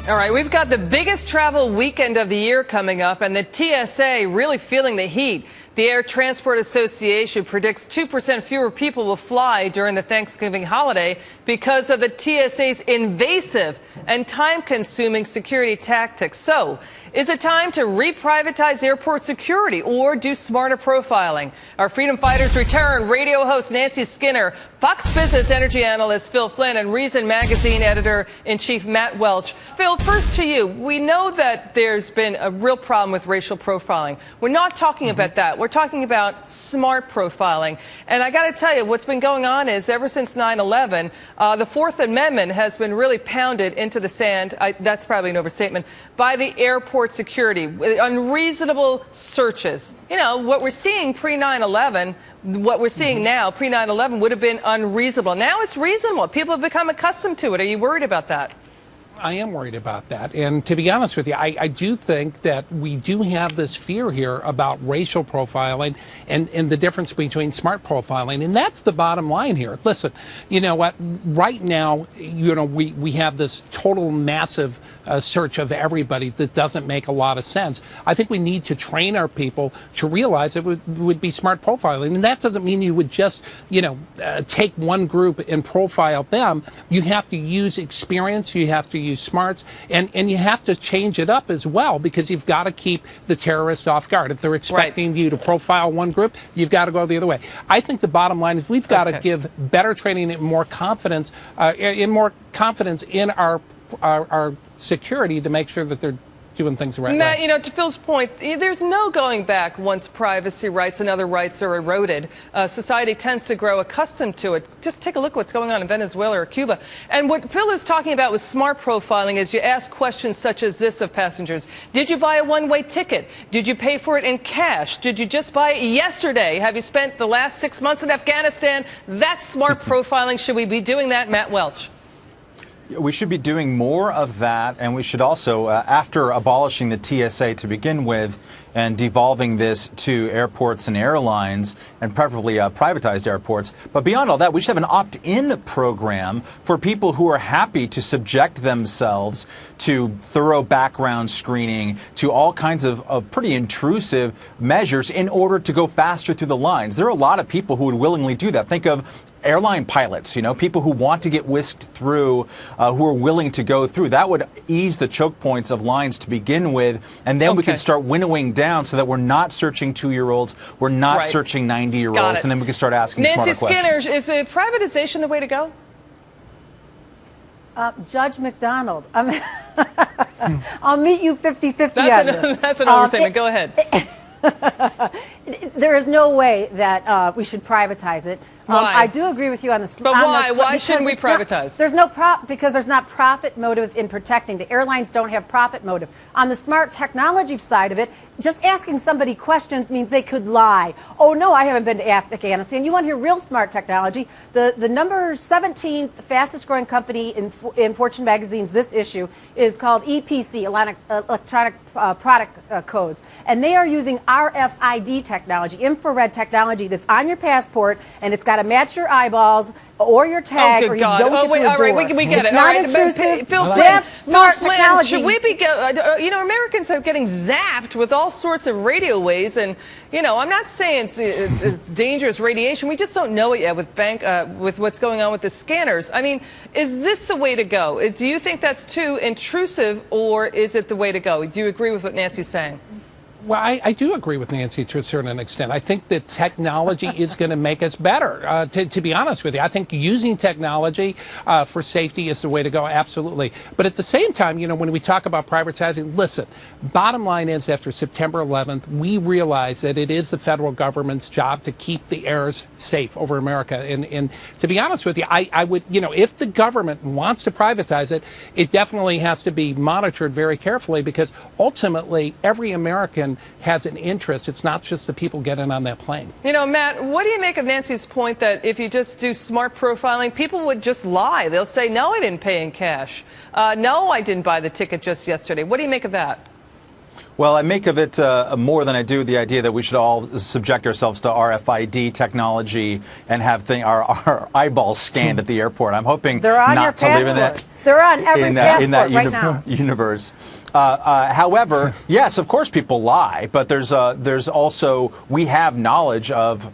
All right, we've got the biggest travel weekend of the year coming up, and the TSA really feeling the heat. The Air Transport Association predicts 2% fewer people will fly during the Thanksgiving holiday because of the TSA's invasive and time-consuming security tactics. So, is it time to re-privatize airport security or do smarter profiling? Our freedom fighters return. Radio host Nancy Skinner, Fox Business energy analyst Phil Flynn, and Reason Magazine editor-in-chief Matt Welch. Phil, first to you. We know that there's been a real problem with racial profiling. We're not talking about that. We're talking about smart profiling. And I got to tell you, what's been going on is ever since 9/11, the Fourth Amendment has been really pounded into the sand. That's probably an overstatement, by the airport security, with unreasonable searches. You know, what we're seeing pre-9/11, what we're seeing now, pre-9/11, would have been unreasonable. Now it's reasonable. People have become accustomed to it. Are you worried about that? I am worried about that. And to be honest with you, I do think that we do have this fear here about racial profiling and the difference between smart profiling. And that's the bottom line here. Listen, you know what? Right now, you know, we have this total massive search of everybody that doesn't make a lot of sense. I think we need to train our people to realize it would be smart profiling. And that doesn't mean you would just, you know, take one group and profile them. You have to use experience. You have to use smarts, and you have to change it up as well, because you've got to keep the terrorists off guard. If they're expecting you to profile one group, you've got to go the other way. I think the bottom line is we've got to give better training and more confidence, in our security to make sure that they're doing things the right way. Matt, you know, to Phil's point, there's no going back once privacy rights and other rights are eroded. Society tends to grow accustomed to it. Just take a look at what's going on in Venezuela or Cuba. And what Phil is talking about with smart profiling is you ask questions such as this of passengers. Did you buy a one-way ticket? Did you pay for it in cash? Did you just buy it yesterday? Have you spent the last 6 months in Afghanistan? That's smart profiling. Should we be doing that, Matt Welch? We should be doing more of that, and we should also, after abolishing the TSA to begin with and devolving this to airports and airlines, and preferably privatized airports, but beyond all that, we should have an opt-in program for people who are happy to subject themselves to thorough background screening, to all kinds of pretty intrusive measures in order to go faster through the lines. There are a lot of people who would willingly do that. Think of airline pilots, you know, people who want to get whisked through, who are willing to go through. That would ease the choke points of lines to begin with, and then we can start winnowing down so that we're not searching 2-year-olds, we're not searching 90-year-olds, and then we can start asking smarter questions. Nancy Skinner, is privatization the way to go? Judge McDonald, I'll meet you 50-50 on this. That's an overstatement. Go ahead. There is no way that we should privatize it. Why? I do agree with you on the. But why? Why shouldn't we privatize? There's no because there's not profit motive in protecting. The airlines don't have profit motive. On the smart technology side of it, just asking somebody questions means they could lie. Oh no, I haven't been to Afghanistan. You want to hear real smart technology? The number 17th fastest growing company in Fortune magazine's this issue is called EPC, electronic product codes, and they are using RFID technology, infrared technology that's on your passport, and it's got to match your eyeballs or your tag, or you don't get through a door. All right, we get it. It's not intrusive. Phil Flynn, should we be, you know, Americans are getting zapped with all sorts of radio waves, and, you know, I'm not saying it's dangerous radiation. We just don't know it yet with what's going on with the scanners. I mean, is this the way to go? Do you think that's too intrusive, or is it the way to go? Do you agree with what Nancy's saying? Well, I do agree with Nancy to a certain extent. I think that technology is going to make us better. To be honest with you, I think using technology for safety is the way to go, absolutely. But at the same time, you know, when we talk about privatizing, listen, bottom line is after September 11th, we realize that it is the federal government's job to keep the airs safe over America. And to be honest with you, I would, you know, if the government wants to privatize it, it definitely has to be monitored very carefully, because ultimately every American has an interest. It's not just the people getting on that plane. You know, Matt, what do you make of Nancy's point that if you just do smart profiling, people would just lie? They'll say, no, I didn't pay in cash. No, I didn't buy the ticket just yesterday. What do you make of that? Well, I make of it more than I do the idea that we should all subject ourselves to RFID technology and have our eyeballs scanned at the airport. I'm hoping They're on not your to live in that. passport. They're on every passport right now. Universe. However, yes, of course people lie, but there's also, we have knowledge of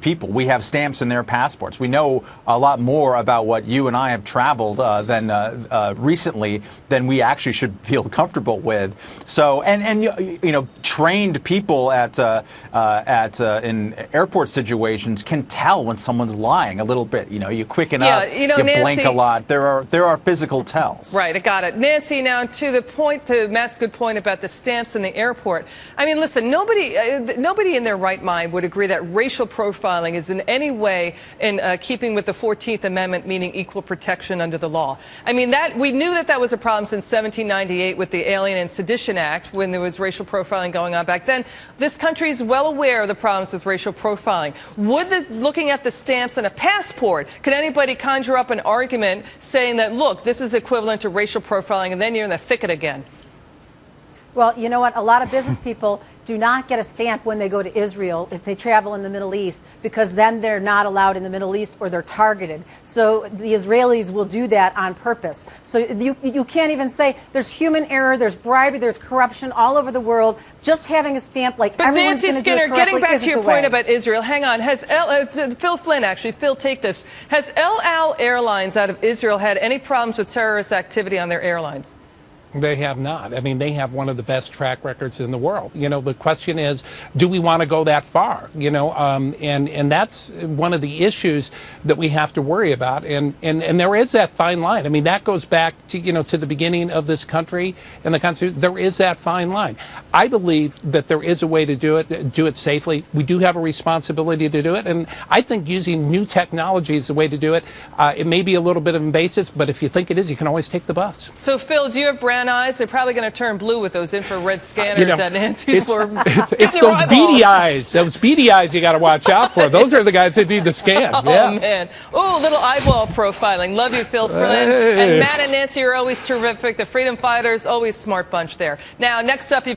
people. We have stamps in their passports. We know a lot more about what you and I have traveled recently than we actually should feel comfortable with. So, and you know, trained people in airport situations can tell when someone's lying a little bit. You know, you quicken up, you Nancy, blink a lot. There are physical tells. Right, I got it. Nancy, now to the point, to Matt's good point about the stamps in the airport. I mean, listen, nobody in their right mind would agree that racial profiling is in any way in keeping with the 14th Amendment, meaning equal protection under the law. I mean, we knew that was a problem since 1798 with the Alien and Sedition Act, when there was racial profiling going on back then. This country is well aware of the problems with racial profiling. Looking at the stamps on a passport, could anybody conjure up an argument saying that, look, this is equivalent to racial profiling, and then you're in the thicket again? Well, you know what? A lot of business people do not get a stamp when they go to Israel if they travel in the Middle East, because then they're not allowed in the Middle East or they're targeted. So the Israelis will do that on purpose. So you can't even say there's human error, there's bribery, there's corruption all over the world. Just having a stamp like everyone's going to do it correctly. Getting back to your point about Israel, hang on. Has Phil Flynn, actually, Phil, take this. Has El Al Airlines out of Israel had any problems with terrorist activity on their airlines? They have not. I mean, they have one of the best track records in the world. You know, the question is, do we want to go that far? You know, and that's one of the issues that we have to worry about. And there is that fine line. I mean, that goes back to, you know, to the beginning of this country and the Constitution. There is that fine line. I believe that there is a way to do it safely. We do have a responsibility to do it. And I think using new technology is the way to do it. It may be a little bit invasive, but if you think it is, you can always take the bus. So, Phil, do you have brown eyes? They're probably going to turn blue with those infrared scanners that Nancy's for. It's those beady eyes. Those beady eyes you got to watch out for. Those are the guys that need the scan. Oh, man. Oh, little eyeball profiling. Love you, Phil Flynn. Hey. And Matt and Nancy are always terrific. The Freedom Fighters, always smart bunch there. Now, next up,